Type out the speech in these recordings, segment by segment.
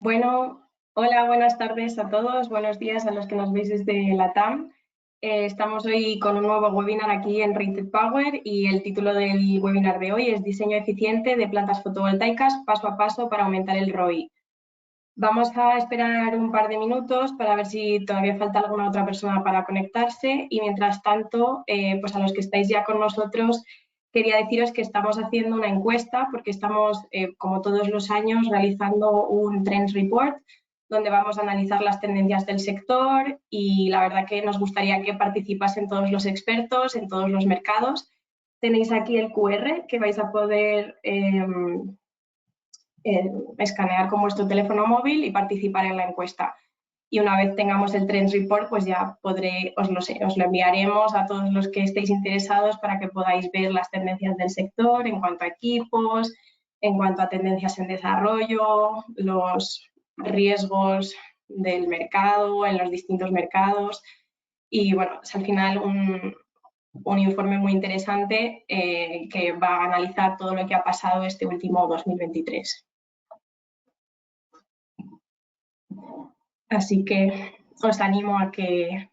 Bueno, hola, buenas tardes a todos, buenos días a los que nos veis desde LATAM. Estamos hoy con un nuevo webinar aquí en Rated Power y el título del webinar de hoy es Diseño eficiente de plantas fotovoltaicas paso a paso para aumentar el ROI. Vamos a esperar un par de minutos para ver si todavía falta alguna otra persona para conectarse y mientras tanto, pues a los que estáis ya con nosotros, quería deciros que estamos haciendo una encuesta porque estamos, como todos los años, realizando un Trends Report donde vamos a analizar las tendencias del sector y la verdad que nos gustaría que participasen todos los expertos en todos los mercados. Tenéis aquí el QR que vais a poder escanear con vuestro teléfono móvil y participar en la encuesta. Y una vez tengamos el Trends Report, pues ya os lo enviaremos a todos los que estéis interesados para que podáis ver las tendencias del sector en cuanto a equipos, en cuanto a tendencias en desarrollo, los riesgos del mercado en los distintos mercados. Y bueno, es al final un informe muy interesante que va a analizar todo lo que ha pasado este último 2023. Así que os animo a que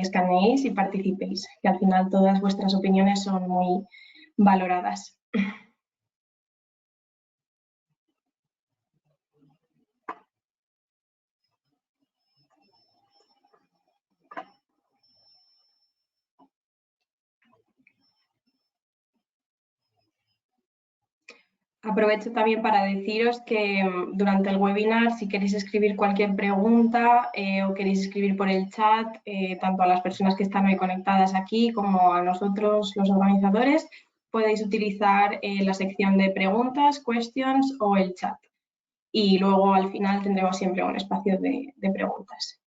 escaneéis y participéis, que al final todas vuestras opiniones son muy valoradas. Aprovecho también para deciros que durante el webinar, si queréis escribir cualquier pregunta o queréis escribir por el chat, tanto a las personas que están hoy conectadas aquí como a nosotros, los organizadores, podéis utilizar la sección de preguntas, questions o el chat. Y luego al final tendremos siempre un espacio de preguntas.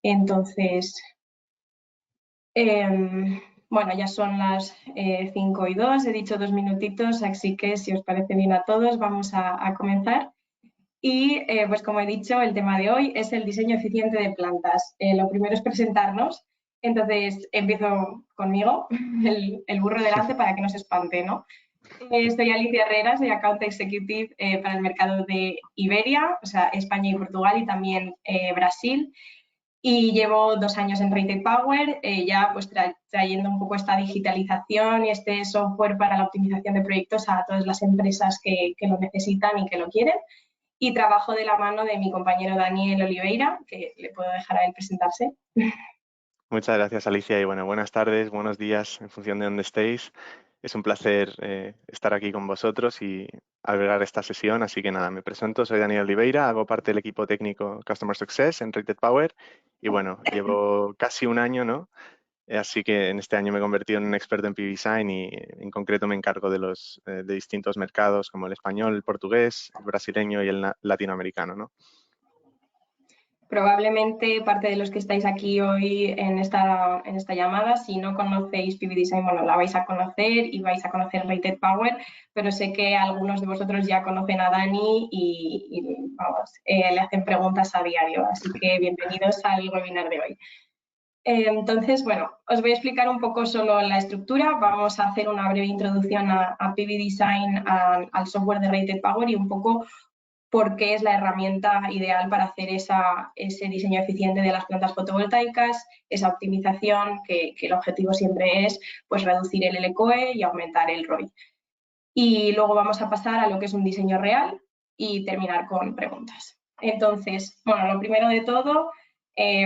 Entonces, bueno, ya son las 5:02, he dicho 2 minutitos, así que si os parece bien a todos vamos a comenzar. Y pues como he dicho, el tema de hoy es el diseño eficiente de plantas. Lo primero es presentarnos, entonces empiezo conmigo, el burro delante para que no se espante, ¿no? Soy Alicia Herrera, soy Account Executive para el mercado de Iberia, o sea, España y Portugal y también Brasil. Y llevo 2 años en Rated Power, ya pues trayendo un poco esta digitalización y este software para la optimización de proyectos a todas las empresas que lo necesitan y que lo quieren. Y trabajo de la mano de mi compañero Daniel Oliveira, que le puedo dejar a él presentarse. Muchas gracias, Alicia, y bueno, buenas tardes, buenos días, en función de dónde estéis. Es un placer estar aquí con vosotros y albergar esta sesión, así que nada, me presento, soy Daniel Oliveira, hago parte del equipo técnico Customer Success en Rated Power y bueno, llevo casi un año, ¿no? Así que en este año me he convertido en un experto en PV Design y en concreto me encargo de distintos mercados como el español, el portugués, el brasileño y el latinoamericano, ¿no? Probablemente parte de los que estáis aquí hoy en esta llamada, si no conocéis PV Design, bueno, la vais a conocer y vais a conocer Rated Power, pero sé que algunos de vosotros ya conocen a Dani y vamos, le hacen preguntas a diario, así que bienvenidos al webinar de hoy. Entonces, bueno, os voy a explicar un poco solo la estructura, vamos a hacer una breve introducción a PV Design, al software de Rated Power y un poco porque es la herramienta ideal para hacer ese diseño eficiente de las plantas fotovoltaicas, esa optimización que el objetivo siempre es pues, reducir el LCOE y aumentar el ROI. Y luego vamos a pasar a lo que es un diseño real y terminar con preguntas. Entonces, bueno, lo primero de todo,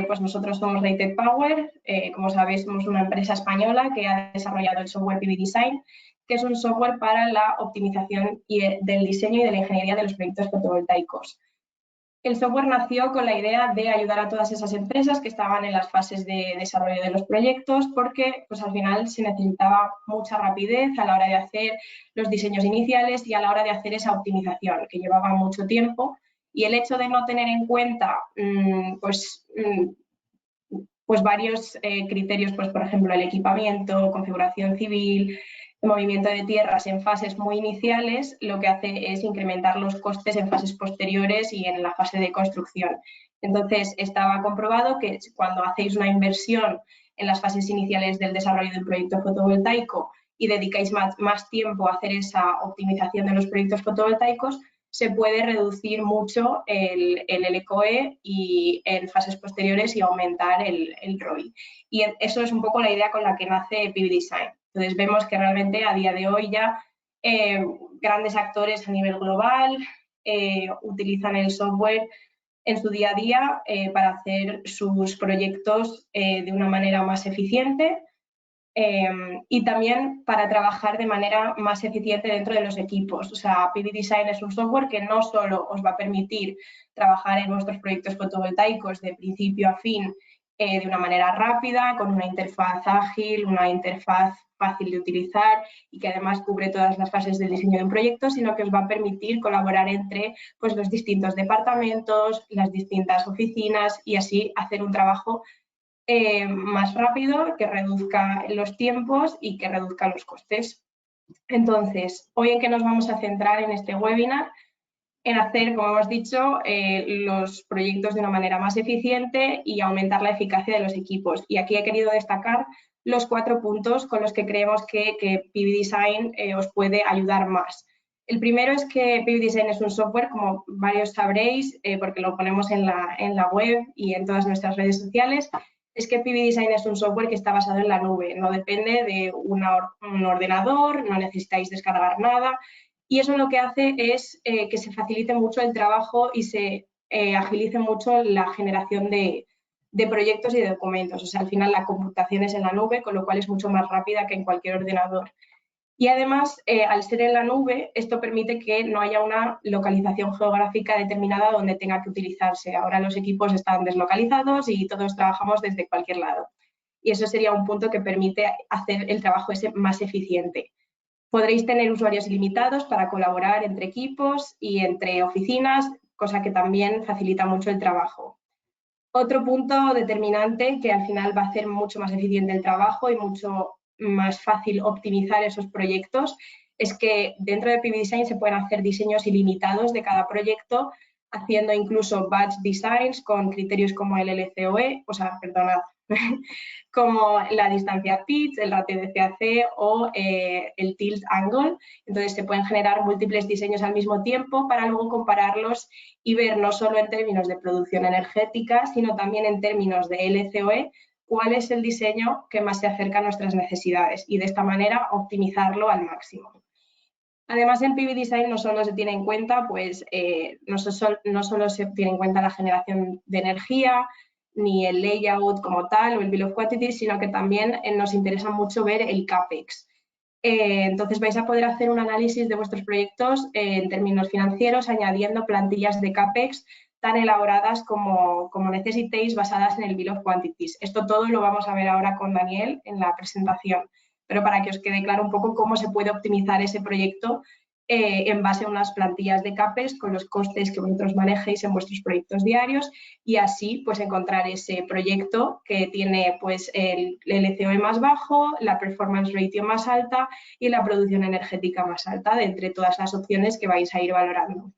pues nosotros somos Rated Power, como sabéis somos una empresa española que ha desarrollado el software PV Design, que es un software para la optimización del diseño y de la ingeniería de los proyectos fotovoltaicos. El software nació con la idea de ayudar a todas esas empresas que estaban en las fases de desarrollo de los proyectos porque pues, al final se necesitaba mucha rapidez a la hora de hacer los diseños iniciales y a la hora de hacer esa optimización que llevaba mucho tiempo y el hecho de no tener en cuenta pues varios criterios, pues por ejemplo el equipamiento, configuración civil, movimiento de tierras en fases muy iniciales, lo que hace es incrementar los costes en fases posteriores y en la fase de construcción. Entonces, estaba comprobado que cuando hacéis una inversión en las fases iniciales del desarrollo de un proyecto fotovoltaico y dedicáis más tiempo a hacer esa optimización de los proyectos fotovoltaicos, se puede reducir mucho el LCOE y en fases posteriores y aumentar el ROI. Y eso es un poco la idea con la que nace PV Design. Entonces vemos que realmente a día de hoy ya grandes actores a nivel global utilizan el software en su día a día para hacer sus proyectos de una manera más eficiente y también para trabajar de manera más eficiente dentro de los equipos. O sea, PV Design es un software que no solo os va a permitir trabajar en vuestros proyectos fotovoltaicos de principio a fin de una manera rápida, con una interfaz ágil, una interfaz fácil de utilizar y que además cubre todas las fases del diseño de un proyecto, sino que os va a permitir colaborar entre pues, los distintos departamentos, las distintas oficinas y así hacer un trabajo más rápido, que reduzca los tiempos y que reduzca los costes. Entonces, hoy en qué nos vamos a centrar en este webinar, en hacer, como hemos dicho, los proyectos de una manera más eficiente y aumentar la eficacia de los equipos. Y aquí he querido destacar los 4 puntos con los que creemos que PV Design os puede ayudar más. El primero es que PV Design es un software, como varios sabréis, porque lo ponemos en la web y en todas nuestras redes sociales, es que PV Design es un software que está basado en la nube, no depende de un ordenador, no necesitáis descargar nada y eso lo que hace es que se facilite mucho el trabajo y se agilice mucho la generación de proyectos y de documentos. O sea, al final la computación es en la nube, con lo cual es mucho más rápida que en cualquier ordenador. Y además, al ser en la nube, esto permite que no haya una localización geográfica determinada donde tenga que utilizarse. Ahora los equipos están deslocalizados y todos trabajamos desde cualquier lado. Y eso sería un punto que permite hacer el trabajo ese más eficiente. Podréis tener usuarios ilimitados para colaborar entre equipos y entre oficinas, cosa que también facilita mucho el trabajo. Otro punto determinante que al final va a hacer mucho más eficiente el trabajo y mucho más fácil optimizar esos proyectos es que dentro de PV Design se pueden hacer diseños ilimitados de cada proyecto, haciendo incluso batch designs con criterios como el LCOE, o sea, perdonad, como la distancia pitch, el ratio de CAC o el tilt angle. Entonces se pueden generar múltiples diseños al mismo tiempo para luego compararlos y ver no solo en términos de producción energética, sino también en términos de LCOE, cuál es el diseño que más se acerca a nuestras necesidades y de esta manera optimizarlo al máximo. Además, en PV Design no solo se tiene en cuenta, pues, no solo se tiene en cuenta la generación de energía, ni el layout como tal o el bill of quantities, sino que también nos interesa mucho ver el CAPEX. Entonces vais a poder hacer un análisis de vuestros proyectos en términos financieros, añadiendo plantillas de CAPEX tan elaboradas como necesitéis, basadas en el bill of quantities. Esto todo lo vamos a ver ahora con Daniel en la presentación, pero para que os quede claro un poco cómo se puede optimizar ese proyecto en base a unas plantillas de CAPEX con los costes que vosotros manejéis en vuestros proyectos diarios y así pues encontrar ese proyecto que tiene pues el LCOE más bajo, la performance ratio más alta y la producción energética más alta de entre todas las opciones que vais a ir valorando.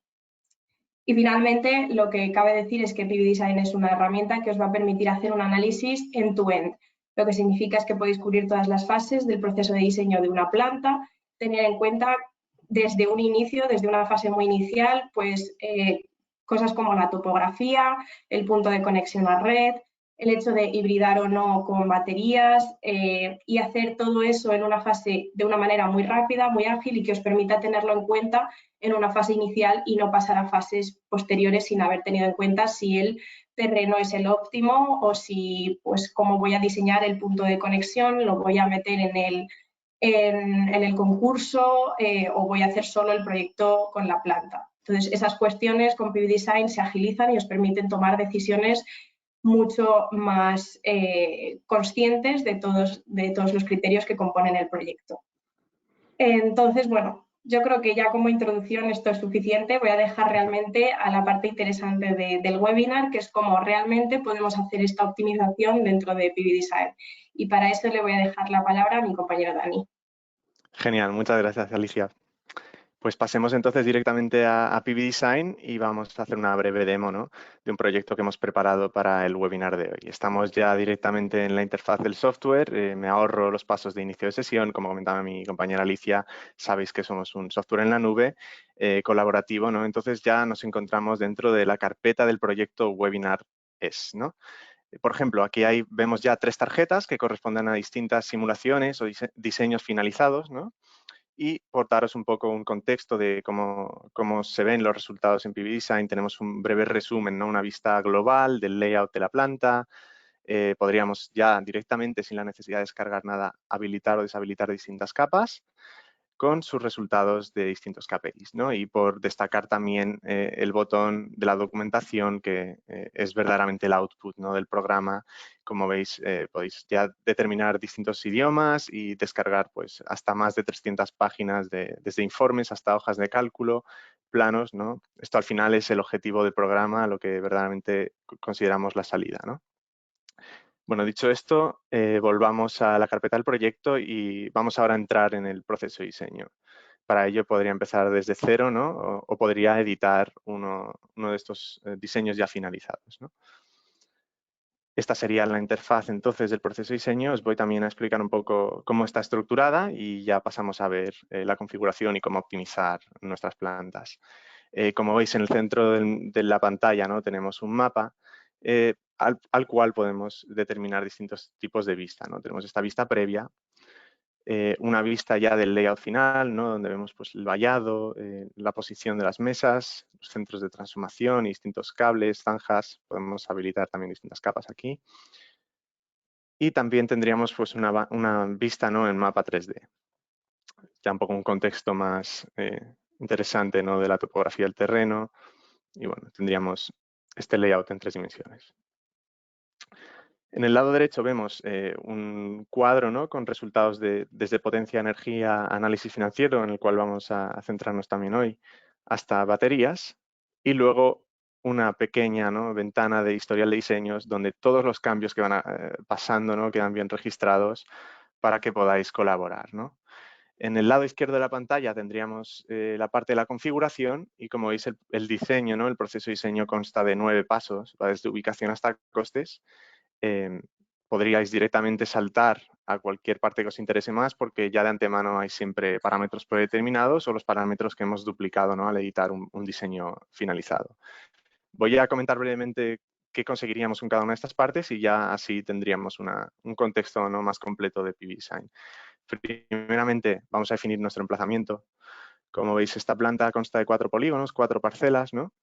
Y finalmente, lo que cabe decir es que PV Design es una herramienta que os va a permitir hacer un análisis end-to-end. Lo que significa es que podéis cubrir todas las fases del proceso de diseño de una planta, tener en cuenta desde un inicio, desde una fase muy inicial, pues cosas como la topografía, el punto de conexión a red, el hecho de hibridar o no con baterías y hacer todo eso en una fase de una manera muy rápida, muy ágil y que os permita tenerlo en cuenta en una fase inicial y no pasar a fases posteriores sin haber tenido en cuenta si el terreno es el óptimo o si, pues, cómo voy a diseñar el punto de conexión, lo voy a meter en el concurso o voy a hacer solo el proyecto con la planta. Entonces, esas cuestiones con PV Design se agilizan y os permiten tomar decisiones mucho más conscientes de todos los criterios que componen el proyecto. Entonces, bueno, yo creo que ya como introducción esto es suficiente. Voy a dejar realmente a la parte interesante del webinar, que es cómo realmente podemos hacer esta optimización dentro de PV Design. Y para eso le voy a dejar la palabra a mi compañero Dani. Genial, muchas gracias, Alicia. Pues pasemos entonces directamente a PV Design y vamos a hacer una breve demo, ¿no?, de un proyecto que hemos preparado para el webinar de hoy. Estamos ya directamente en la interfaz del software, me ahorro los pasos de inicio de sesión. Como comentaba mi compañera Alicia, sabéis que somos un software en la nube colaborativo, ¿no? Entonces ya nos encontramos dentro de la carpeta del proyecto Webinar S, ¿no? Por ejemplo, aquí vemos ya 3 tarjetas que corresponden a distintas simulaciones o diseños finalizados, ¿no? Y por daros un poco un contexto de cómo se ven los resultados en PV Design, tenemos un breve resumen, ¿no?, una vista global del layout de la planta. Podríamos ya directamente, sin la necesidad de descargar nada, habilitar o deshabilitar distintas capas con sus resultados de distintos KPIs, ¿no? Y por destacar también el botón de la documentación, que es verdaderamente el output, ¿no?, del programa. Como veis, podéis ya determinar distintos idiomas y descargar pues hasta más de 300 páginas, desde informes hasta hojas de cálculo, planos, ¿no? Esto al final es el objetivo del programa, lo que verdaderamente consideramos la salida, ¿no? Bueno, dicho esto, volvamos a la carpeta del proyecto y vamos ahora a entrar en el proceso de diseño. Para ello podría empezar desde cero, ¿no?, o podría editar uno de estos diseños ya finalizados, ¿no? Esta sería la interfaz entonces del proceso de diseño. Os voy también a explicar un poco cómo está estructurada y ya pasamos a ver la configuración y cómo optimizar nuestras plantas. Como veis, en el centro de la pantalla, ¿no?, tenemos un mapa al cual podemos determinar distintos tipos de vista, ¿no? Tenemos esta vista previa, una vista ya del layout final, ¿no?, donde vemos pues el vallado, la posición de las mesas, los centros de transformación y distintos cables, zanjas. Podemos habilitar también distintas capas aquí. Y también tendríamos pues una vista, ¿no?, en mapa 3D. Ya un poco un contexto más interesante, ¿no?, de la topografía del terreno. Y bueno, tendríamos este layout en 3 dimensiones. En el lado derecho vemos un cuadro, ¿no?, con resultados desde potencia, energía, análisis financiero, en el cual vamos a centrarnos también hoy, hasta baterías. Y luego una pequeña, ¿no?, ventana de historial de diseños, donde todos los cambios que van pasando, ¿no?, quedan bien registrados para que podáis colaborar, ¿no? En el lado izquierdo de la pantalla tendríamos la parte de la configuración y, como veis, el diseño, ¿no?, el proceso de diseño consta de 9 pasos, va desde ubicación hasta costes. Podríais directamente saltar a cualquier parte que os interese más, porque ya de antemano hay siempre parámetros predeterminados o los parámetros que hemos duplicado, ¿no?, al editar un diseño finalizado. Voy a comentar brevemente qué conseguiríamos con cada una de estas partes y ya así tendríamos un contexto, ¿no?, más completo de PV Design. Primeramente, vamos a definir nuestro emplazamiento. Como veis, esta planta consta de 4 polígonos, 4 parcelas, ¿no?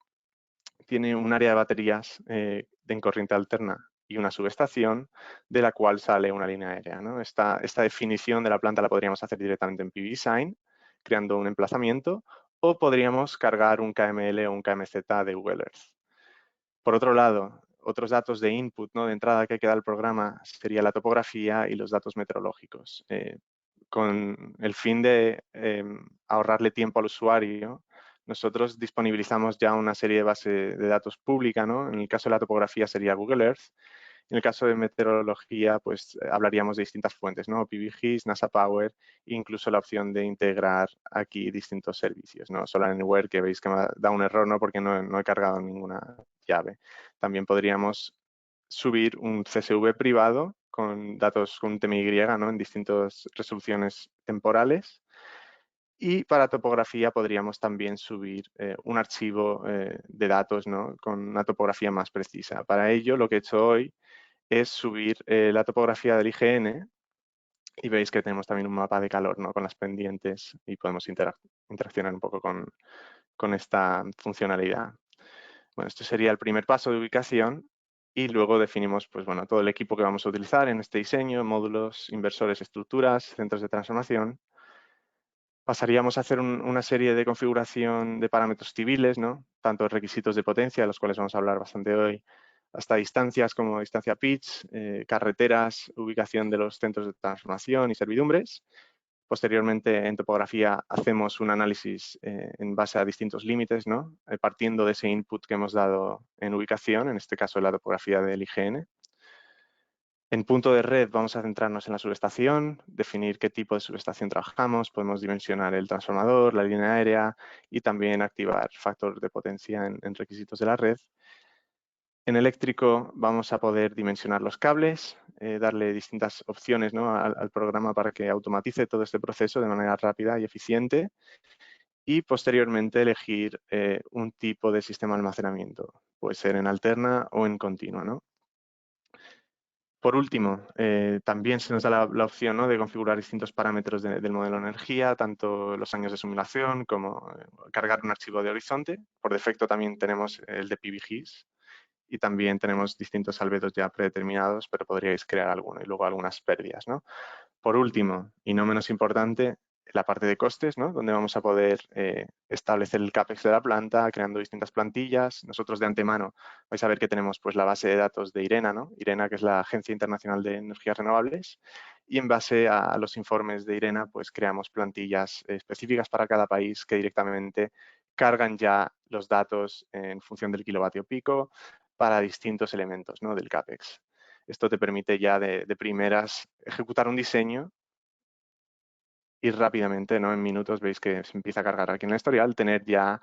Tiene un área de baterías en corriente alterna y una subestación, de la cual sale una línea aérea, ¿no? Esta definición de la planta la podríamos hacer directamente en PV Design, creando un emplazamiento, o podríamos cargar un KML o un KMZ de Google Earth. Por otro lado, otros datos de input, ¿no?, de entrada que queda al programa, sería la topografía y los datos meteorológicos. Con el fin de ahorrarle tiempo al usuario, nosotros disponibilizamos ya una serie de bases de datos pública, ¿no? En el caso de la topografía sería Google Earth. En el caso de meteorología, pues hablaríamos de distintas fuentes, ¿no? PVGIS, NASA Power, e incluso la opción de integrar aquí distintos servicios, ¿no? Solar Anywhere, que veis que me da un error, ¿no?, porque no he cargado ninguna llave. También podríamos subir un CSV privado con datos con TMY, ¿no?, en distintas resoluciones temporales. Y para topografía podríamos también subir un archivo de datos, ¿no?, con una topografía más precisa. Para ello, lo que he hecho hoy es subir la topografía del IGN y veis que tenemos también un mapa de calor, ¿no?, con las pendientes, y podemos interaccionar un poco con esta funcionalidad. Bueno, este sería el primer paso de ubicación y luego definimos pues, bueno, todo el equipo que vamos a utilizar en este diseño: módulos, inversores, estructuras, centros de transformación. Pasaríamos a hacer una serie de configuración de parámetros civiles, ¿no?, tanto requisitos de potencia, de los cuales vamos a hablar bastante hoy, hasta distancias como distancia pitch, carreteras, ubicación de los centros de transformación y servidumbres. Posteriormente, en topografía, hacemos un análisis en base a distintos límites, ¿no?, partiendo de ese input que hemos dado en ubicación, en este caso la topografía del IGN. En punto de red vamos a centrarnos en la subestación, definir qué tipo de subestación trabajamos, podemos dimensionar el transformador, la línea aérea y también activar factor de potencia en requisitos de la red. En eléctrico vamos a poder dimensionar los cables, darle distintas opciones, ¿no?, al programa para que automatice todo este proceso de manera rápida y eficiente y posteriormente elegir un tipo de sistema de almacenamiento. Puede ser en alterna o en continua, ¿no? Por último, también se nos da la opción, ¿no?, de configurar distintos parámetros del modelo de energía, tanto los años de simulación como cargar un archivo de horizonte. Por defecto también tenemos el de PVGs y también tenemos distintos albedos ya predeterminados, pero podríais crear alguno y luego algunas pérdidas, ¿no? Por último, y no menos importante, la parte de costes, ¿no?, donde vamos a poder establecer el CAPEX de la planta, creando distintas plantillas. Nosotros de antemano vais a ver que tenemos pues la base de datos de IRENA, ¿no? IRENA, que es la Agencia Internacional de Energías Renovables, y en base a los informes de IRENA, pues creamos plantillas específicas para cada país que directamente cargan ya los datos en función del kilovatio pico para distintos elementos, ¿no?, del CAPEX. Esto te permite ya de primeras ejecutar un diseño y rápidamente, ¿no?, en minutos veis que se empieza a cargar aquí en el historial, tener ya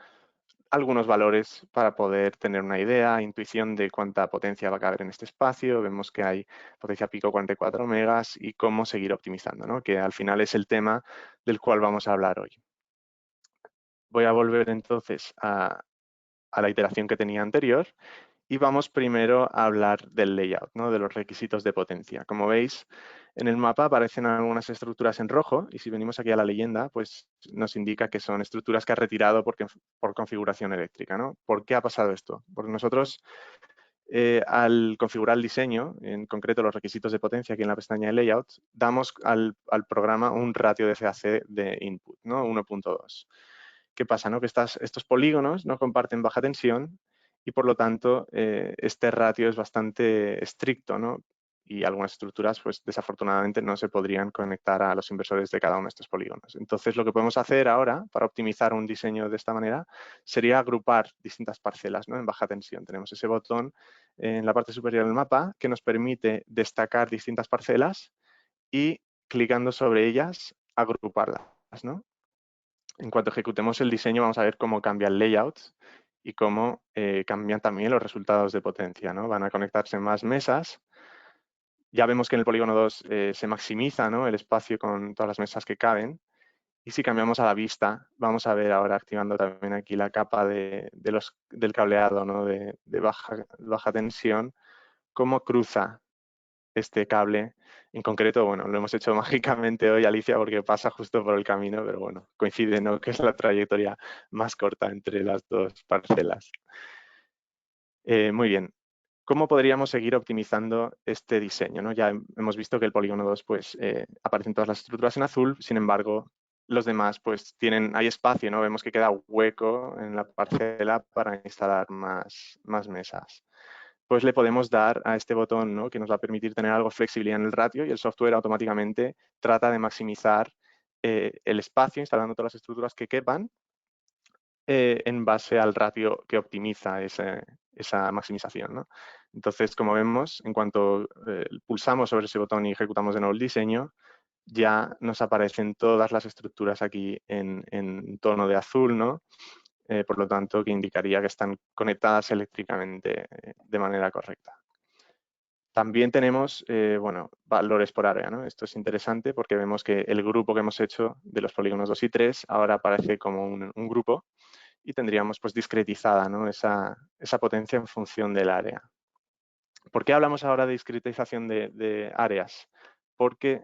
algunos valores para poder tener una idea, intuición de cuánta potencia va a caber en este espacio. Vemos que hay potencia pico 44 megas y cómo seguir optimizando, ¿no?, que al final es el tema del cual vamos a hablar hoy. Voy a volver entonces a la iteración que tenía anterior. Y vamos primero a hablar del layout, ¿no?, de los requisitos de potencia. Como veis, en el mapa aparecen algunas estructuras en rojo y si venimos aquí a la leyenda, pues nos indica que son estructuras que ha retirado por configuración eléctrica, ¿no? ¿Por qué ha pasado esto? Porque nosotros, al configurar el diseño, en concreto los requisitos de potencia aquí en la pestaña de layout, damos al programa un ratio de CAC de input, ¿no?, 1.2. ¿Qué pasa, no? Que estos polígonos no comparten baja tensión y por lo tanto este ratio es bastante estricto, ¿no? Y algunas estructuras pues desafortunadamente no se podrían conectar a los inversores de cada uno de estos polígonos. Entonces lo que podemos hacer ahora para optimizar un diseño de esta manera sería agrupar distintas parcelas, ¿no?, en baja tensión. Tenemos ese botón en la parte superior del mapa que nos permite destacar distintas parcelas y clicando sobre ellas agruparlas, ¿no? En cuanto ejecutemos el diseño vamos a ver cómo cambia el layout y cómo cambian también los resultados de potencia, ¿no? Van a conectarse más mesas. Ya vemos que en el polígono 2 se maximiza, ¿no?, el espacio con todas las mesas que caben. Y si cambiamos a la vista, vamos a ver ahora activando también aquí la capa del cableado, ¿no?, de baja tensión, cómo cruza este cable. En concreto, bueno, lo hemos hecho mágicamente hoy, Alicia, porque pasa justo por el camino, pero bueno, coincide, ¿no?, que es la trayectoria más corta entre las dos parcelas. Muy bien. ¿Cómo podríamos seguir optimizando este diseño, ¿no? Ya hemos visto que el polígono 2, pues, aparecen todas las estructuras en azul, sin embargo, los demás, pues, hay espacio, ¿no? Vemos que queda hueco en la parcela para instalar más mesas. Pues le podemos dar a este botón, ¿no?, que nos va a permitir tener algo de flexibilidad en el ratio y el software automáticamente trata de maximizar el espacio instalando todas las estructuras que quepan en base al ratio que optimiza esa maximización, ¿no? Entonces, como vemos, en cuanto pulsamos sobre ese botón y ejecutamos de nuevo el diseño, ya nos aparecen todas las estructuras aquí en tono de azul, ¿no? Por lo tanto, que indicaría que están conectadas eléctricamente de manera correcta. También tenemos, bueno, valores por área, ¿no? Esto es interesante porque vemos que el grupo que hemos hecho de los polígonos 2 y 3 ahora aparece como un grupo y tendríamos pues discretizada, ¿no?, esa potencia en función del área. ¿Por qué hablamos ahora de discretización de áreas? Porque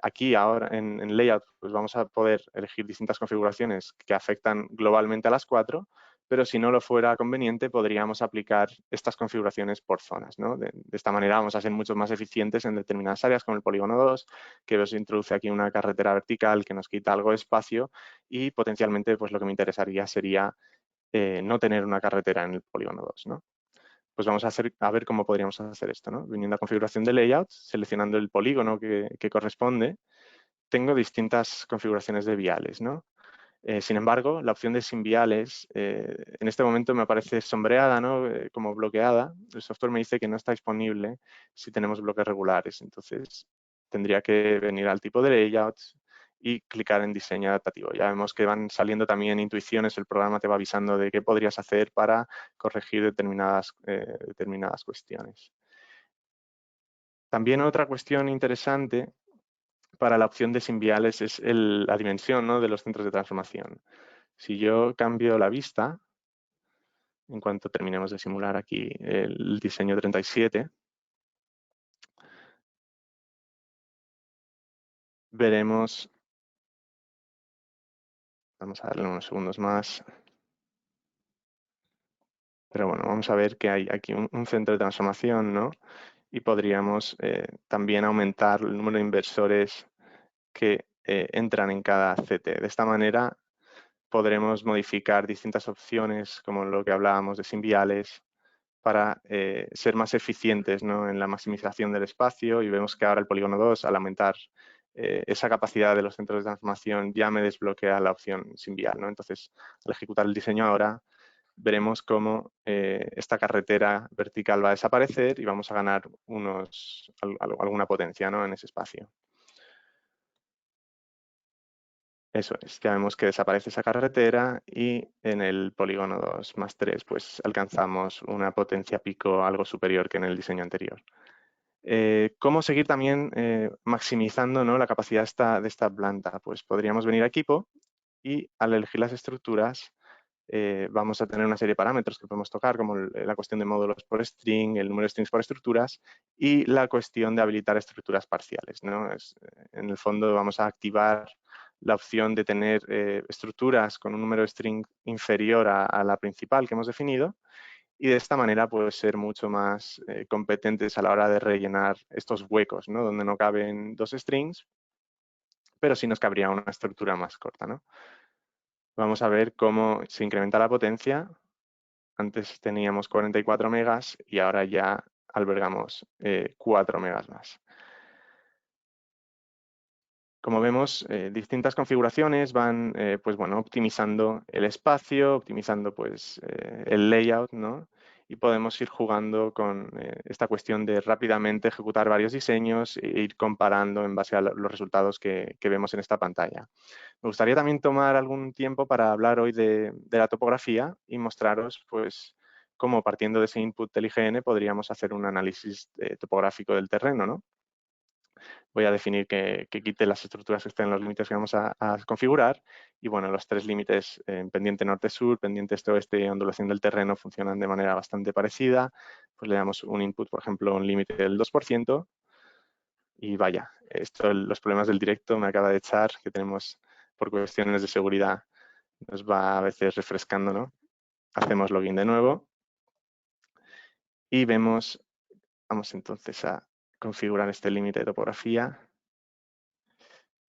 aquí ahora en Layout pues vamos a poder elegir distintas configuraciones que afectan globalmente a las 4, pero si no lo fuera conveniente podríamos aplicar estas configuraciones por zonas, ¿no? De esta manera vamos a ser mucho más eficientes en determinadas áreas como el polígono 2, que os introduce aquí una carretera vertical que nos quita algo de espacio y potencialmente pues lo que me interesaría sería no tener una carretera en el polígono 2, ¿no? Pues vamos a ver cómo podríamos hacer esto, ¿no? Viniendo a configuración de layout, seleccionando el polígono que corresponde, tengo distintas configuraciones de viales, ¿no? Sin embargo, la opción de sin viales en este momento me aparece sombreada, ¿no? Como bloqueada. El software me dice que no está disponible si tenemos bloques regulares. Entonces, tendría que venir al tipo de layout y clicar en diseño adaptativo. Ya vemos que van saliendo también intuiciones, el programa te va avisando de qué podrías hacer para corregir determinadas cuestiones. También otra cuestión interesante para la opción de sin viales es la dimensión, ¿no?, de los centros de transformación. Si yo cambio la vista, en cuanto terminemos de simular aquí el diseño 37, veremos, vamos a darle unos segundos más, pero bueno, vamos a ver que hay aquí un centro de transformación, ¿no? Y podríamos también aumentar el número de inversores que entran en cada CT. De esta manera podremos modificar distintas opciones, como lo que hablábamos de sin viales, para ser más eficientes, ¿no?, en la maximización del espacio, y vemos que ahora el polígono 2, al aumentar esa capacidad de los centros de transformación, ya me desbloquea la opción sin vial, ¿no? Entonces, al ejecutar el diseño ahora, veremos cómo esta carretera vertical va a desaparecer y vamos a ganar alguna potencia, ¿no?, en ese espacio. Eso es, ya vemos que desaparece esa carretera y en el polígono 2 más 3 pues alcanzamos una potencia pico algo superior que en el diseño anterior. ¿Cómo seguir también maximizando, ¿no?, la capacidad de esta planta? Pues podríamos venir a equipo y al elegir las estructuras vamos a tener una serie de parámetros que podemos tocar, como la cuestión de módulos por string, el número de strings por estructuras y la cuestión de habilitar estructuras parciales, ¿no? En el fondo vamos a activar la opción de tener estructuras con un número de string inferior a la principal que hemos definido, y de esta manera pues ser mucho más competentes a la hora de rellenar estos huecos, ¿no?, donde no caben dos strings, pero sí nos cabría una estructura más corta, ¿no? Vamos a ver cómo se incrementa la potencia. Antes teníamos 44 megas y ahora ya albergamos 4 megas más. Como vemos, distintas configuraciones van pues, bueno, optimizando el espacio, optimizando pues, el layout, ¿no? Y podemos ir jugando con esta cuestión de rápidamente ejecutar varios diseños e ir comparando en base a los resultados que vemos en esta pantalla. Me gustaría también tomar algún tiempo para hablar hoy de la topografía y mostraros pues, cómo partiendo de ese input del IGN podríamos hacer un análisis topográfico del terreno, ¿no? Voy a definir que quite las estructuras que estén en los límites que vamos a configurar. Y bueno, los tres límites, pendiente norte-sur, pendiente este-oeste y ondulación del terreno, funcionan de manera bastante parecida. Pues le damos un input, por ejemplo, un límite del 2%. Y vaya, los problemas del directo me acaba de echar, que tenemos por cuestiones de seguridad, nos va a veces refrescando, ¿no? Hacemos login de nuevo y vemos, vamos entonces a configurar este límite de topografía.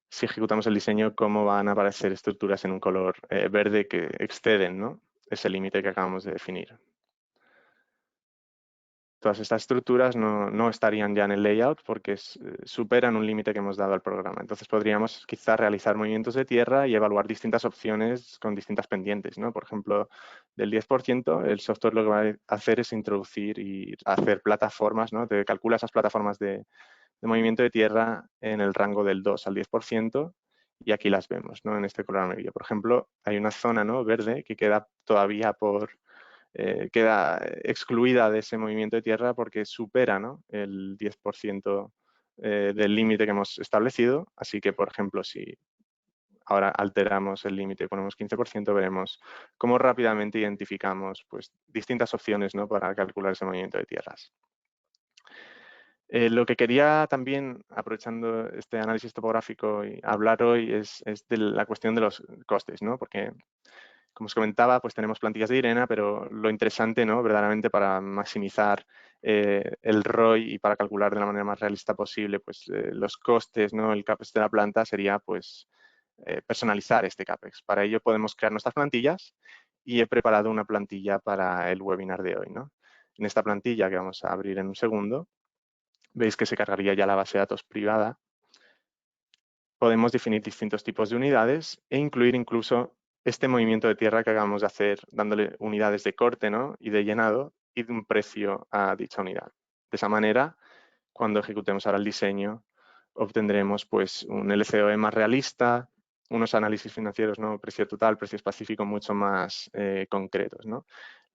Si ejecutamos el diseño, cómo van a aparecer estructuras en un color verde que exceden, ¿no?, ese límite que acabamos de definir. Todas estas estructuras no estarían ya en el layout porque superan un límite que hemos dado al programa. Entonces podríamos quizá realizar movimientos de tierra y evaluar distintas opciones con distintas pendientes, ¿no? Por ejemplo, del 10%, el software lo que va a hacer es introducir y hacer plataformas, ¿no? Te calcula esas plataformas de movimiento de tierra en el rango del 2 al 10%, y aquí las vemos, ¿no?, en este color amarillo. Por ejemplo, hay una zona, ¿no?, verde que queda todavía queda excluida de ese movimiento de tierra porque supera, ¿no?, el 10% del límite que hemos establecido. Así que, por ejemplo, si ahora alteramos el límite y ponemos 15%, veremos cómo rápidamente identificamos pues, distintas opciones, ¿no?, para calcular ese movimiento de tierras. Lo que quería también, aprovechando este análisis topográfico, y hablar hoy es de la cuestión de los costes, ¿no? Porque, como os comentaba, pues tenemos plantillas de Irena, pero lo interesante, ¿no?, verdaderamente para maximizar el ROI y para calcular de la manera más realista posible pues, los costes, ¿no?, el CAPEX de la planta, sería pues, personalizar este CAPEX. Para ello podemos crear nuestras plantillas y he preparado una plantilla para el webinar de hoy, ¿no? En esta plantilla, que vamos a abrir en un segundo, veis que se cargaría ya la base de datos privada. Podemos definir distintos tipos de unidades e incluir incluso este movimiento de tierra que acabamos de hacer, dándole unidades de corte, ¿no? Y de llenado y de un precio a dicha unidad. De esa manera, cuando ejecutemos ahora el diseño, obtendremos pues un LCOE más realista, unos análisis financieros, ¿no? Precio total, precio específico mucho más concretos, ¿no?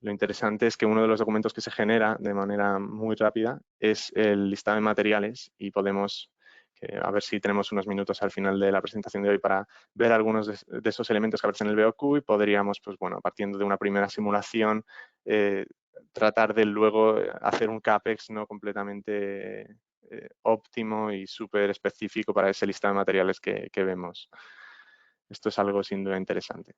Lo interesante es que uno de los documentos que se genera de manera muy rápida es el listado de materiales y podemos, a ver si tenemos unos minutos al final de la presentación de hoy para ver algunos de esos elementos que aparecen en el BOQ y podríamos, pues bueno, partiendo de una primera simulación, tratar de luego hacer un CAPEX, ¿no? Completamente óptimo y súper específico para ese listado de materiales que vemos. Esto es algo sin duda interesante.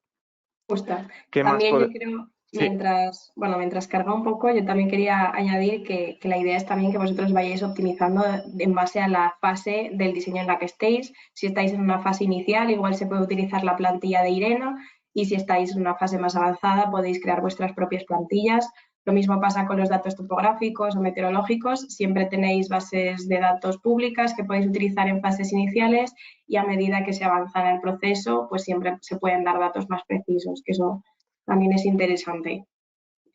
Justo. ¿Qué más También yo creo, Sí, mientras carga un poco, yo también quería añadir que la idea es también que vosotros vayáis optimizando en base a la fase del diseño en la que estéis. Si estáis en una fase inicial, igual se puede utilizar la plantilla de Irena, y si estáis en una fase más avanzada, podéis crear vuestras propias plantillas. Lo mismo pasa con los datos topográficos o meteorológicos. Siempre tenéis bases de datos públicas que podéis utilizar en fases iniciales, y a medida que se avanza en el proceso, pues siempre se pueden dar datos más precisos, que eso también es interesante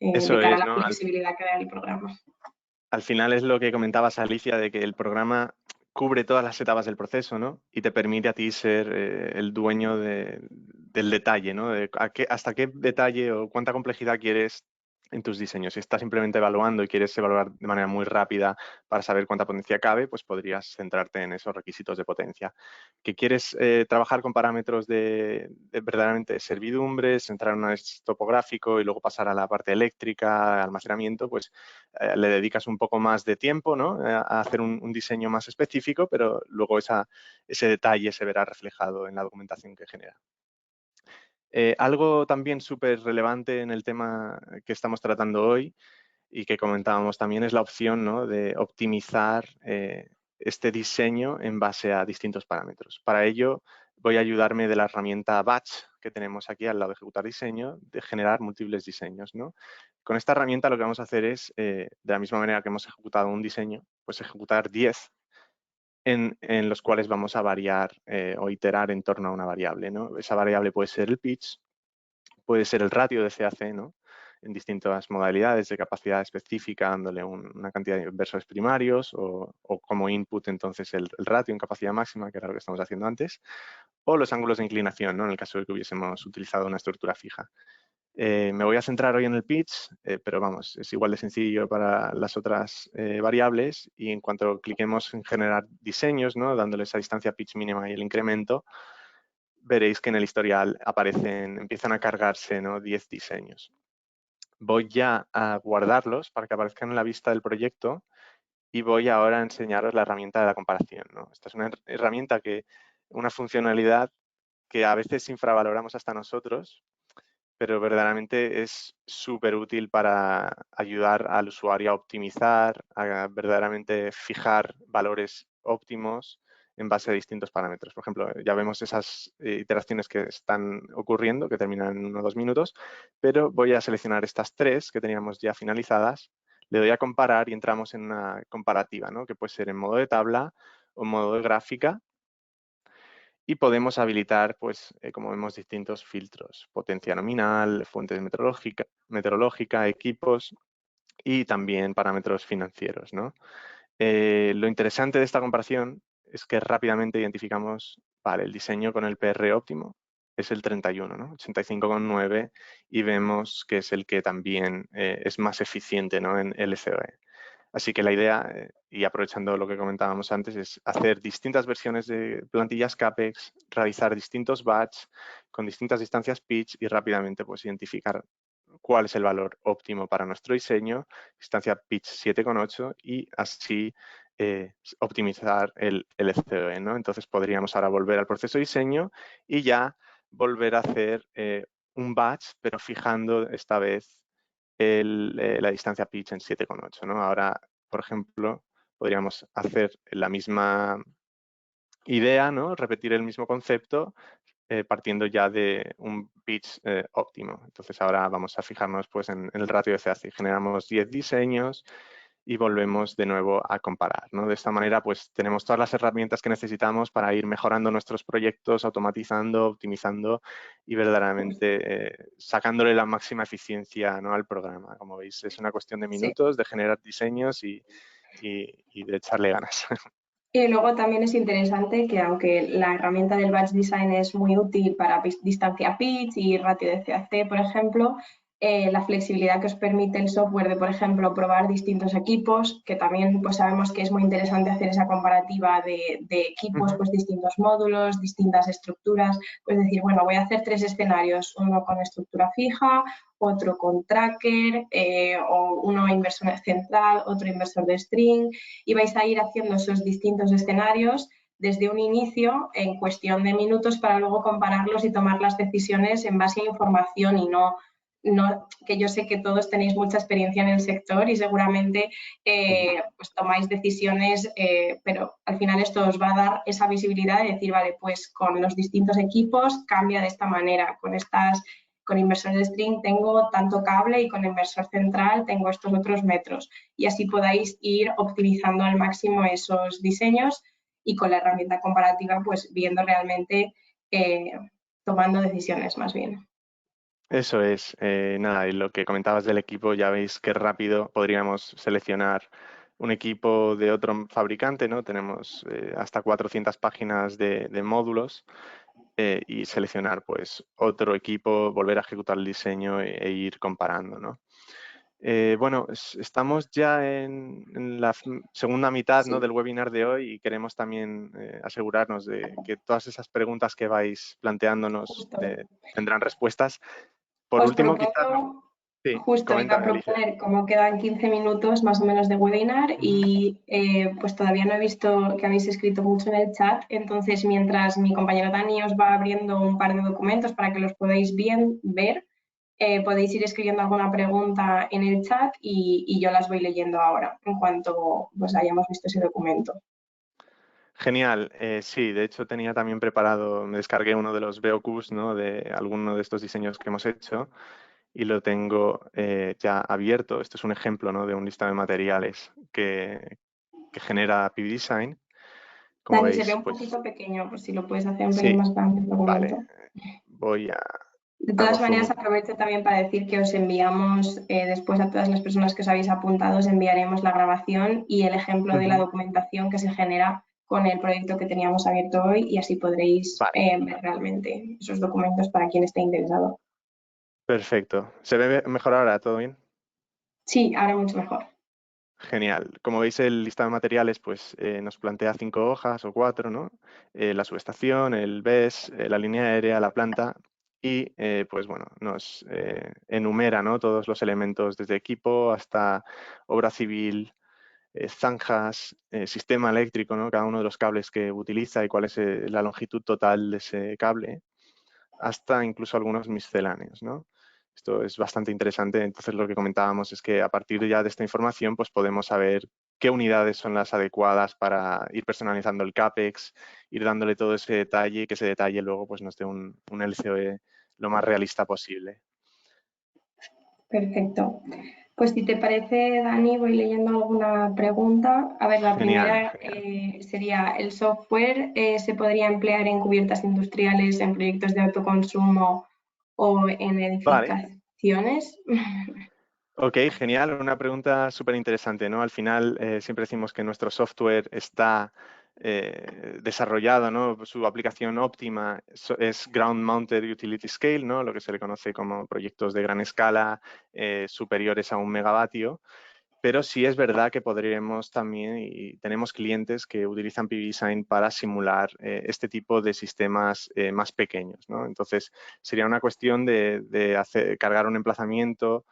de eso cara a es, la ¿no? flexibilidad que da el programa. Al final es lo que comentabas, Alicia, de que el programa cubre todas las etapas del proceso, ¿no? Y te permite a ti ser el dueño del detalle, ¿no? De hasta qué detalle o cuánta complejidad quieres en tus diseños. Si estás simplemente evaluando y quieres evaluar de manera muy rápida para saber cuánta potencia cabe, pues podrías centrarte en esos requisitos de potencia. Que quieres trabajar con parámetros de verdaderamente servidumbres, entrar en un análisis topográfico y luego pasar a la parte eléctrica, almacenamiento, pues le dedicas un poco más de tiempo, ¿no? A hacer un diseño más específico, pero luego ese detalle se verá reflejado en la documentación que genera. Algo también súper relevante en el tema que estamos tratando hoy y que comentábamos también es la opción, ¿no? De optimizar este diseño en base a distintos parámetros. Para ello voy a ayudarme de la herramienta Batch que tenemos aquí al lado de ejecutar diseño, de generar múltiples diseños, ¿no? Con esta herramienta lo que vamos a hacer es, de la misma manera que hemos ejecutado un diseño, pues ejecutar 10 en los cuales vamos a variar o iterar en torno a una variable, ¿no? Esa variable puede ser el pitch, puede ser el ratio de CAC, ¿no? En distintas modalidades de capacidad específica, dándole una cantidad de inversores primarios o como input entonces el ratio en capacidad máxima, que era lo que estamos haciendo antes, o los ángulos de inclinación, ¿no? En el caso de que hubiésemos utilizado una estructura fija. Me voy a centrar hoy en el pitch, pero vamos, es igual de sencillo para las otras variables y en cuanto cliquemos en generar diseños, ¿no? Dándole esa distancia pitch mínima y el incremento, veréis que en el historial empiezan a cargarse, ¿no? 10 diseños. Voy ya a guardarlos para que aparezcan en la vista del proyecto y voy ahora a enseñaros la herramienta de la comparación, ¿no? Esta es una herramienta una funcionalidad que a veces infravaloramos hasta nosotros, pero verdaderamente es súper útil para ayudar al usuario a optimizar, a verdaderamente fijar valores óptimos en base a distintos parámetros. Por ejemplo, ya vemos esas iteraciones que están ocurriendo, que terminan en 1 o 2 minutos, pero voy a seleccionar estas 3 que teníamos ya finalizadas, le doy a comparar y entramos en una comparativa, ¿no? Que puede ser en modo de tabla o en modo de gráfica, y podemos habilitar, pues, como vemos, distintos filtros. Potencia nominal, fuentes meteorológica, equipos y también parámetros financieros, ¿no? Lo interesante de esta comparación es que rápidamente identificamos, vale, el diseño con el PR óptimo es el 31, ¿no? 85,9 y vemos que es el que también es más eficiente, ¿no? En LCOE. Así que la idea, y aprovechando lo que comentábamos antes, es hacer distintas versiones de plantillas CAPEX, realizar distintos batch con distintas distancias pitch y rápidamente pues, identificar cuál es el valor óptimo para nuestro diseño, distancia pitch 7,8 y así optimizar el LCOE, ¿no? Entonces podríamos ahora volver al proceso de diseño y ya volver a hacer un batch, pero fijando esta vez la distancia pitch en 7,8, ¿no? Ahora, por ejemplo, podríamos hacer la misma idea, ¿no? Repetir el mismo concepto partiendo ya de un pitch óptimo. Entonces ahora vamos a fijarnos pues, en el ratio de CACI. Generamos 10 diseños y volvemos de nuevo a comparar, ¿no? De esta manera, pues tenemos todas las herramientas que necesitamos para ir mejorando nuestros proyectos, automatizando, optimizando y verdaderamente sacándole la máxima eficiencia, ¿no?, al programa. Como veis, es una cuestión de Sí. minutos, de generar diseños y de echarle ganas. Y luego también es interesante que aunque la herramienta del batch design es muy útil para distancia pitch y ratio de CAC, por ejemplo, la flexibilidad que os permite el software de, por ejemplo, probar distintos equipos, que también pues sabemos que es muy interesante hacer esa comparativa de equipos, pues distintos módulos, distintas estructuras, pues decir, bueno, voy a hacer 3 escenarios, uno con estructura fija, otro con tracker, o uno inversor central, otro inversor de string, y vais a ir haciendo esos distintos escenarios desde un inicio en cuestión de minutos para luego compararlos y tomar las decisiones en base a información y no que yo sé que todos tenéis mucha experiencia en el sector y seguramente pues tomáis decisiones, pero al final esto os va a dar esa visibilidad de decir, vale, pues con los distintos equipos cambia de esta manera, con inversor de string tengo tanto cable y con inversor central tengo estos otros metros, y así podáis ir optimizando al máximo esos diseños y con la herramienta comparativa pues viendo realmente, tomando decisiones más bien. Eso es, nada, y lo que comentabas del equipo, ya veis qué rápido podríamos seleccionar un equipo de otro fabricante, ¿no? Tenemos hasta 400 páginas de módulos y seleccionar pues otro equipo, volver a ejecutar el diseño e ir comparando, ¿no? Bueno, estamos ya en la segunda mitad, ¿no?, Sí, del webinar de hoy y queremos también asegurarnos de que todas esas preguntas que vais planteándonos justo. tendrán respuestas. Por Os último, quizás, propongo, sí, justo iba comenta, a Alicia. proponer cómo quedan 15 minutos más o menos de webinar y Ujú. pues todavía no he visto que habéis escrito mucho en el chat, entonces mientras mi compañero Dani os va abriendo un par de documentos para que los podáis bien ver, podéis ir escribiendo alguna pregunta en el chat y yo las voy leyendo ahora en cuanto pues hayamos visto ese documento. Genial, sí, de hecho tenía también preparado, me descargué uno de los BOQs, ¿no?, de alguno de estos diseños que hemos hecho y lo tengo ya abierto. Esto es un ejemplo, ¿no?, de un listado de materiales que genera PV Design. Como Dani, se ve veis, un pues poquito pequeño, por si lo puedes hacer un pelín sí, más grande el vale, documento. voy a, De hago todas zoom. maneras, aprovecho también para decir que os enviamos, después a todas las personas que os habéis apuntado, os enviaremos la grabación y el ejemplo de la Ujú. documentación que se genera con el proyecto que teníamos abierto hoy y así podréis Vale, ver realmente esos documentos para quien esté interesado. perfecto. ¿Se ve mejor ahora? ¿Todo bien? Sí, ahora mucho mejor. Genial. Como veis, el listado de materiales pues, nos plantea 5 hojas o 4, ¿no? La subestación, el BES, la línea aérea, la planta y pues bueno, nos enumera, ¿no?, todos los elementos desde equipo hasta obra civil, zanjas, sistema eléctrico, ¿no?, cada uno de los cables que utiliza y cuál es la longitud total de ese cable, hasta incluso algunos misceláneos, ¿no? Esto es bastante interesante. Entonces, lo que comentábamos es que a partir ya de esta información, pues podemos saber qué unidades son las adecuadas para ir personalizando el CAPEX, ir dándole todo ese detalle y que ese detalle luego pues, nos dé un LCOE lo más realista posible. Perfecto. Pues si te parece, Dani, voy leyendo alguna pregunta. A ver, la Genial, primera genial. sería, ¿el software se podría emplear en cubiertas industriales, en proyectos de autoconsumo o en Vale. edificaciones? Ok, genial. Una pregunta súper interesante, ¿no? Al final siempre decimos que nuestro software está desarrollado, ¿no? Su aplicación óptima es Ground Mounted Utility Scale, ¿no?, lo que se le conoce como proyectos de gran escala superiores a 1 megavatio. Pero sí es verdad que podríamos también, y tenemos clientes que utilizan PV Design para simular este tipo de sistemas más pequeños, ¿no? Entonces, sería una cuestión de cargar un emplazamiento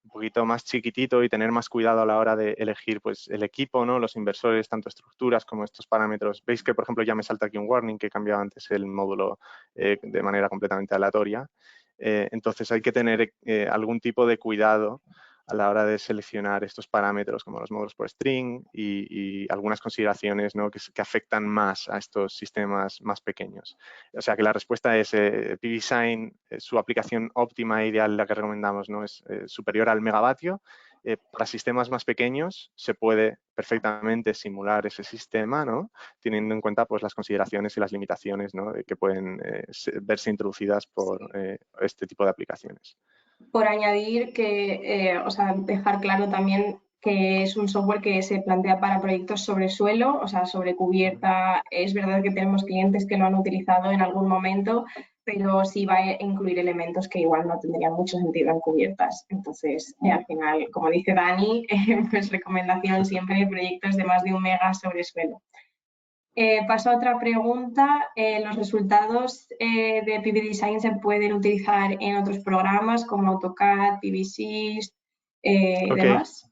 un poquito más chiquitito y tener más cuidado a la hora de elegir pues, el equipo, ¿no?, los inversores, tanto estructuras como estos parámetros. Veis que, por ejemplo, ya me salta aquí un warning que he cambiado antes el módulo de manera completamente aleatoria. Entonces, hay que tener algún tipo de cuidado a la hora de seleccionar estos parámetros como los módulos por string y algunas consideraciones, ¿no?, que afectan más a estos sistemas más pequeños. O sea que la respuesta es PVDesign, su aplicación óptima e ideal, la que recomendamos, ¿no?, es superior al megavatio para sistemas más pequeños se puede perfectamente simular ese sistema, ¿no? Teniendo en cuenta pues, las consideraciones y las limitaciones, ¿no? Que pueden verse introducidas por este tipo de aplicaciones. Por añadir que, o sea, dejar claro también que es un software que se plantea para proyectos sobre suelo, o sea, sobre cubierta. Es verdad que tenemos clientes que lo han utilizado en algún momento, pero sí va a incluir elementos que igual no tendrían mucho sentido en cubiertas. Entonces, al final, como dice Dani, pues recomendación siempre de proyectos de más de 1 mega sobre suelo. Paso a otra pregunta. ¿Los resultados de PV Design se pueden utilizar en otros programas como AutoCAD, PVSys y Ok. demás?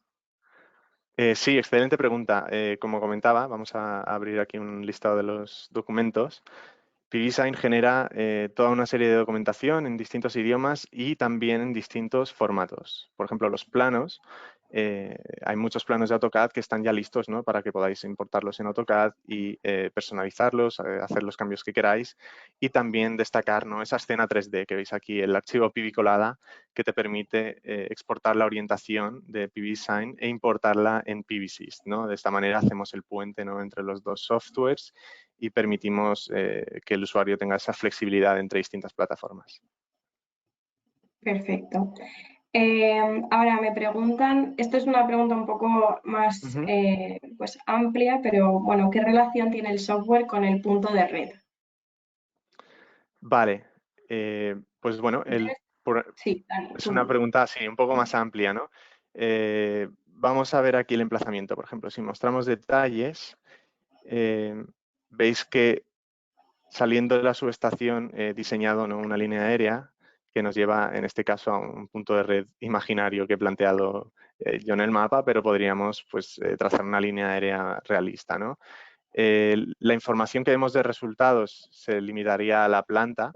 Sí, excelente pregunta. Como comentaba, vamos a abrir aquí un listado de los documentos. PVDesign genera toda una serie de documentación en distintos idiomas y también en distintos formatos. Por ejemplo, los planos. Hay muchos planos de AutoCAD que están ya listos, ¿no? Para que podáis importarlos en AutoCAD y personalizarlos, hacer los cambios que queráis y también destacar, ¿no? Esa escena 3D que veis aquí, el archivo PV colada que te permite exportar la orientación de PVDesign e importarla en PVSys, ¿no? De esta manera hacemos el puente, ¿no? Entre los dos softwares y permitimos que el usuario tenga esa flexibilidad entre distintas plataformas. Perfecto. Ahora me preguntan, esto es una pregunta un poco más pues amplia, pero bueno, ¿qué relación tiene el software con el punto de red? Vale, pues bueno, Sí, Dani, es una tú. pregunta así un poco más amplia, ¿no? Vamos a ver aquí el emplazamiento, por ejemplo, si mostramos detalles, veis que saliendo de la subestación he diseñado, ¿no? Una línea aérea que nos lleva, en este caso, a un punto de red imaginario que he planteado yo en el mapa, pero podríamos pues, trazar una línea aérea realista, ¿no? La información que vemos de resultados se limitaría a la planta,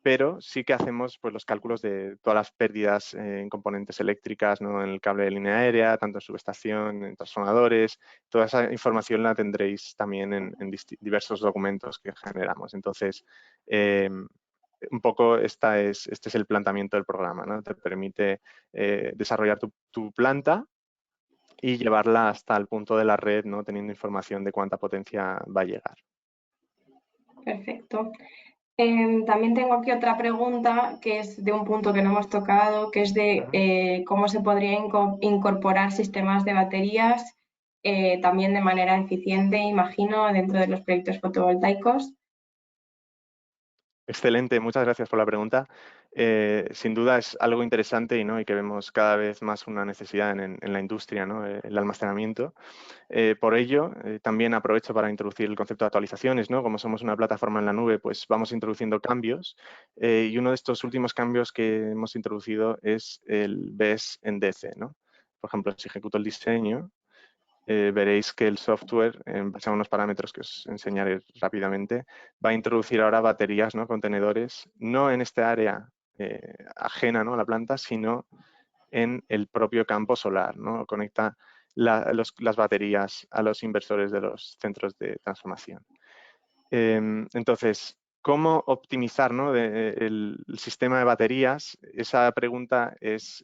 pero sí que hacemos pues, los cálculos de todas las pérdidas en componentes eléctricas, ¿no? En el cable de línea aérea, tanto en subestación, en transformadores. Toda esa información la tendréis también en diversos documentos que generamos. Entonces, un poco este es el planteamiento del programa, ¿no? Te permite desarrollar tu planta y llevarla hasta el punto de la red, ¿no? Teniendo información de cuánta potencia va a llegar. Perfecto. También tengo aquí otra pregunta que es de un punto que no hemos tocado, que es de cómo se podría incorporar sistemas de baterías también de manera eficiente, imagino, dentro de los proyectos fotovoltaicos. Excelente, muchas gracias por la pregunta. Sin duda es algo interesante y que vemos cada vez más una necesidad en la industria, ¿no? El almacenamiento. Por ello, también aprovecho para introducir el concepto de actualizaciones, ¿no? Como somos una plataforma en la nube, pues vamos introduciendo cambios y uno de estos últimos cambios que hemos introducido es el BESS en DC, ¿no? Por ejemplo, si ejecuto el diseño, veréis que el software, en base a unos parámetros que os enseñaré rápidamente, va a introducir ahora baterías, ¿no? Contenedores, no en esta área ajena, ¿no? A la planta, sino en el propio campo solar, ¿no? Conecta las baterías a los inversores de los centros de transformación. Entonces, ¿cómo optimizar, ¿no? el sistema de baterías? Esa pregunta es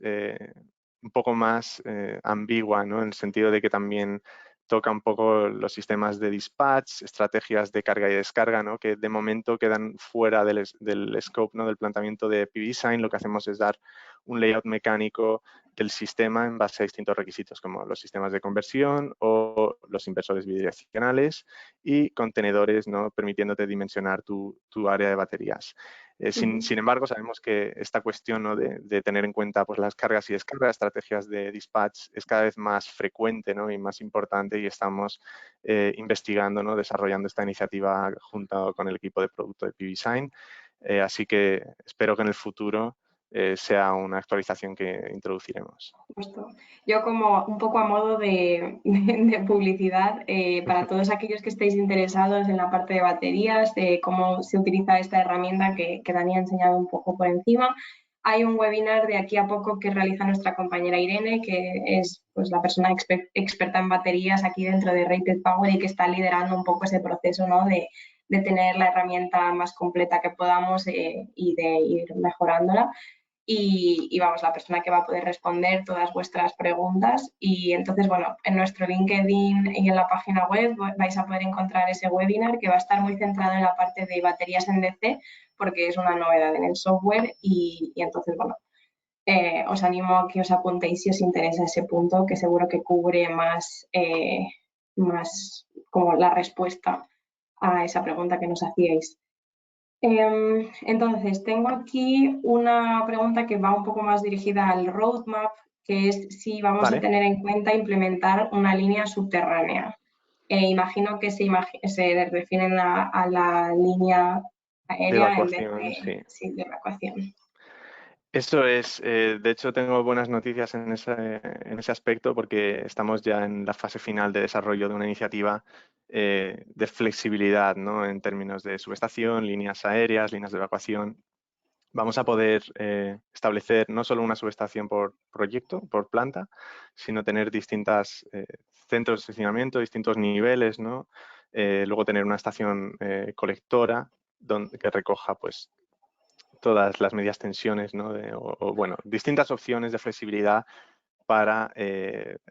un poco más ambigua, ¿no? En el sentido de que también toca un poco los sistemas de dispatch, estrategias de carga y descarga, ¿no? Que de momento quedan fuera del scope, ¿no? Del planteamiento de PV Design. Lo que hacemos es dar un layout mecánico del sistema en base a distintos requisitos, como los sistemas de conversión o los inversores bidireccionales y contenedores, ¿no? Permitiéndote dimensionar tu área de baterías. Sin embargo, sabemos que esta cuestión, ¿no? de tener en cuenta pues, las cargas y descargas, estrategias de dispatch, es cada vez más frecuente, ¿no? Y más importante y estamos investigando, ¿no? Desarrollando esta iniciativa junto con el equipo de producto de PV Design. Así que espero que en el futuro sea una actualización que introduciremos. Justo. Yo como un poco a modo de publicidad, para todos aquellos que estéis interesados en la parte de baterías, de cómo se utiliza esta herramienta que Dani ha enseñado un poco por encima, hay un webinar de aquí a poco que realiza nuestra compañera Irene, que es pues, la persona experta en baterías aquí dentro de Rated Power y que está liderando un poco ese proceso, ¿no? de tener la herramienta más completa que podamos y de ir mejorándola. y vamos, la persona que va a poder responder todas vuestras preguntas. Y entonces, bueno, en nuestro LinkedIn y en la página web vais a poder encontrar ese webinar que va a estar muy centrado en la parte de baterías en DC, porque es una novedad en el software y entonces, bueno, os animo a que os apuntéis si os interesa ese punto, que seguro que cubre más como la respuesta a esa pregunta que nos hacíais. Entonces, tengo aquí una pregunta que va un poco más dirigida al roadmap, que es si vamos a Vale, tener en cuenta implementar una línea subterránea. Imagino que se refieren a la línea de aérea en vez evacuación, de, sí. sí, de evacuación. Eso es, de hecho tengo buenas noticias en ese aspecto porque estamos ya en la fase final de desarrollo de una iniciativa de flexibilidad, ¿no? En términos de subestación, líneas aéreas, líneas de evacuación. Vamos a poder establecer no solo una subestación por proyecto, por planta, sino tener distintos centros de estacionamiento, distintos niveles, ¿no? Luego tener una estación colectora que recoja pues todas las medias tensiones, ¿no? Bueno, distintas opciones de flexibilidad para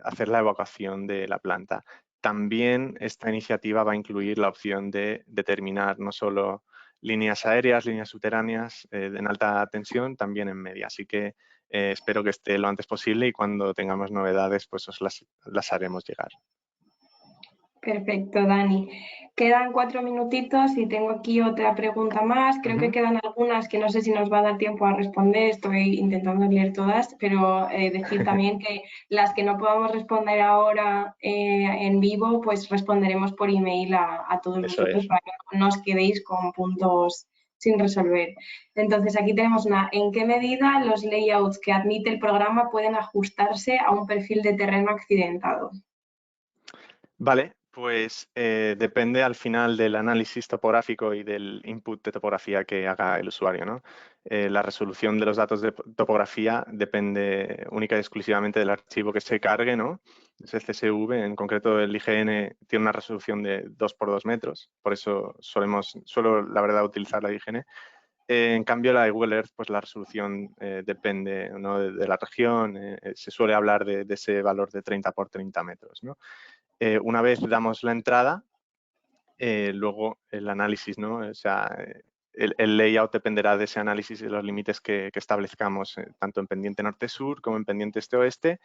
hacer la evacuación de la planta. También esta iniciativa va a incluir la opción de determinar no solo líneas aéreas, líneas subterráneas en alta tensión, también en media. Así que espero que esté lo antes posible y cuando tengamos novedades, pues os las haremos llegar. Perfecto, Dani. Quedan 4 minutitos y tengo aquí otra pregunta más. Creo que Ujú. quedan algunas que no sé si nos va a dar tiempo a responder. Estoy intentando leer todas, pero decir también que las que no podamos responder ahora en vivo, pues responderemos por email a todos Eso vosotros es. para que no os quedéis con puntos sin resolver. Entonces, aquí tenemos una. ¿En qué medida los layouts que admite el programa pueden ajustarse a un perfil de terreno accidentado? Vale, pues depende al final del análisis topográfico y del input de topografía que haga el usuario, ¿no? La resolución de los datos de topografía depende única y exclusivamente del archivo que se cargue, ¿no? Es el CSV, en concreto el IGN tiene una resolución de 2 por 2 metros, por eso suelo la verdad utilizar la IGN. En cambio, la de Google Earth, pues la resolución depende, ¿no? de la región, se suele hablar de ese valor de 30 por 30 metros, ¿no? Una vez damos la entrada, luego el análisis, ¿no? O sea, el layout dependerá de ese análisis y de los límites que establezcamos, tanto en pendiente norte-sur como en pendiente este-oeste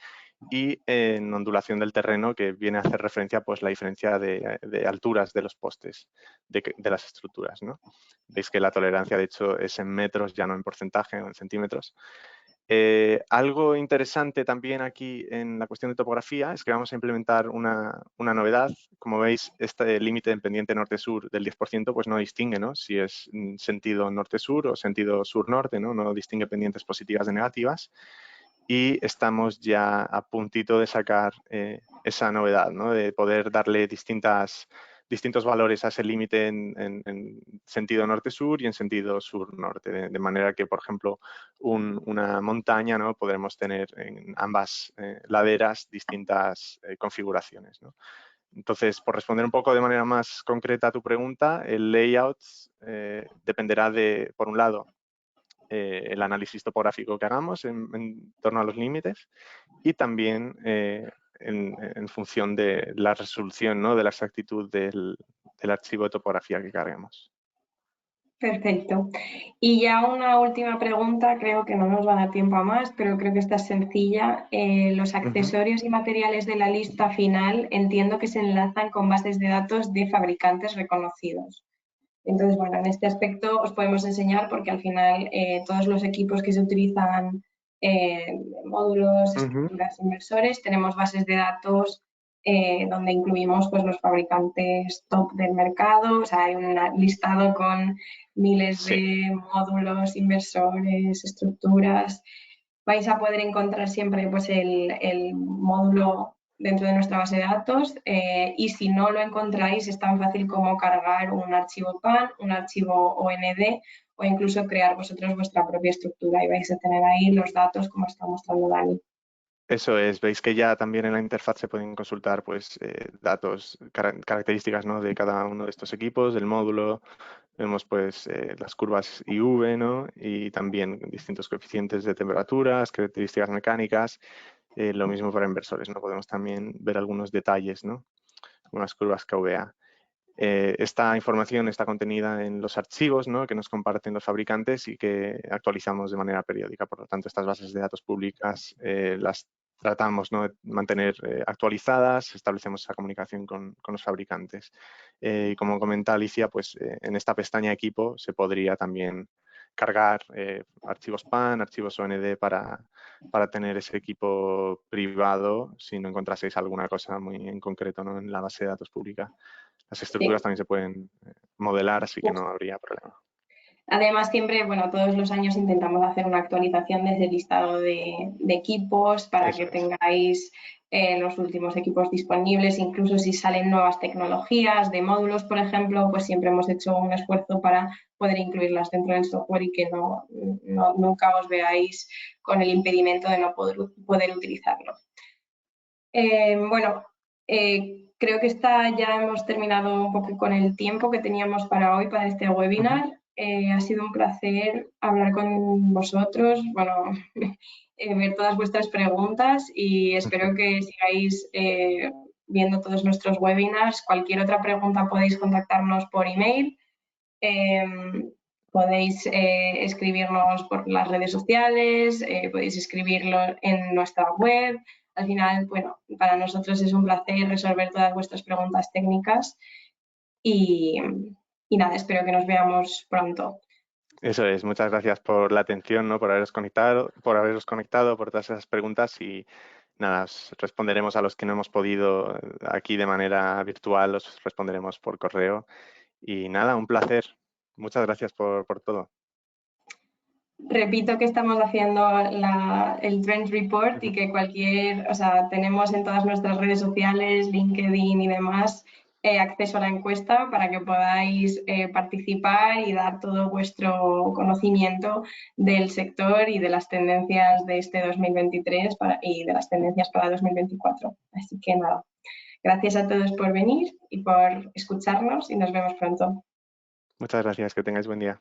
y en ondulación del terreno, que viene a hacer referencia pues la diferencia de alturas de los postes de las estructuras, ¿no? Veis que la tolerancia, de hecho, es en metros, ya no en porcentaje o en centímetros. Algo interesante también aquí en la cuestión de topografía es que vamos a implementar una novedad. Como veis, este límite en pendiente norte-sur del 10% pues no distingue, ¿no? Si es sentido norte-sur o sentido sur-norte, ¿no? No distingue pendientes positivas de negativas. Y estamos ya a puntito de sacar esa novedad, ¿no? De poder darle distintos valores a ese límite en sentido norte-sur y en sentido sur-norte, de manera que, por ejemplo, una montaña, ¿no? Podremos tener en ambas laderas distintas configuraciones, ¿no? Entonces, por responder un poco de manera más concreta a tu pregunta, el layout dependerá de, por un lado, el análisis topográfico que hagamos en torno a los límites y también en función de la resolución, ¿no? De la exactitud del archivo de topografía que carguemos. Perfecto. Y ya una última pregunta, creo que no nos va a dar tiempo a más, pero creo que esta es sencilla. Los Ujú. accesorios y materiales de la lista final entiendo que se enlazan con bases de datos de fabricantes reconocidos. Entonces, bueno, en este aspecto os podemos enseñar porque al final todos los equipos que se utilizan, módulos, Ujú. estructuras, inversores, tenemos bases de datos donde incluimos pues, los fabricantes top del mercado. O sea, hay un listado con miles Sí, de módulos, inversores, estructuras. Vais a poder encontrar siempre pues, el módulo dentro de nuestra base de datos y si no lo encontráis es tan fácil como cargar un archivo PAN, un archivo OND o incluso crear vosotros vuestra propia estructura y vais a tener ahí los datos como está mostrando Dani. eso es. Veis que ya también en la interfaz se pueden consultar pues, datos, características, ¿no? De cada uno de estos equipos, del módulo, Vemos pues las curvas IV, ¿no? Y también distintos coeficientes de temperaturas, características mecánicas. Lo mismo para inversores, ¿no? Podemos también ver algunos detalles, ¿no? Unas curvas KVA. Esta información está contenida en los archivos, ¿no?, que nos comparten los fabricantes y que actualizamos de manera periódica. Por lo tanto, estas bases de datos públicas las tratamos, ¿no?, de mantener actualizadas, establecemos esa comunicación con los fabricantes. Y como comenta Alicia, pues en esta pestaña equipo se podría también cargar archivos PAN, archivos OND para tener ese equipo privado si no encontraseis alguna cosa muy en concreto, ¿no?, en la base de datos pública. Las estructuras Sí. también se pueden modelar, así que no habría problema. Además, siempre, bueno, todos los años intentamos hacer una actualización desde el listado de equipos para Eso que es. tengáis los últimos equipos disponibles, incluso si salen nuevas tecnologías de módulos, por ejemplo, pues siempre hemos hecho un esfuerzo para poder incluirlas dentro del software y que nunca os veáis con el impedimento de no poder utilizarlo. Bueno, creo que ya hemos terminado un poco con el tiempo que teníamos para hoy, para este webinar. Ha sido un placer hablar con vosotros, bueno, ver todas vuestras preguntas y espero que sigáis viendo todos nuestros webinars. Cualquier otra pregunta podéis contactarnos por email, podéis escribirnos por las redes sociales, podéis escribirlo en nuestra web. Al final, bueno, para nosotros es un placer resolver todas vuestras preguntas técnicas y nada, espero que nos veamos pronto. Eso es, muchas gracias por la atención, ¿no?, por haberos conectado, por todas esas preguntas y nada, os responderemos a los que no hemos podido aquí de manera virtual, os responderemos por correo y nada, un placer. Muchas gracias por todo. Repito que estamos haciendo el Trend Report y que tenemos en todas nuestras redes sociales, LinkedIn y demás, acceso a la encuesta para que podáis participar y dar todo vuestro conocimiento del sector y de las tendencias de este 2023 y de las tendencias para 2024. Así que nada, gracias a todos por venir y por escucharnos y nos vemos pronto. Muchas gracias, que tengáis buen día.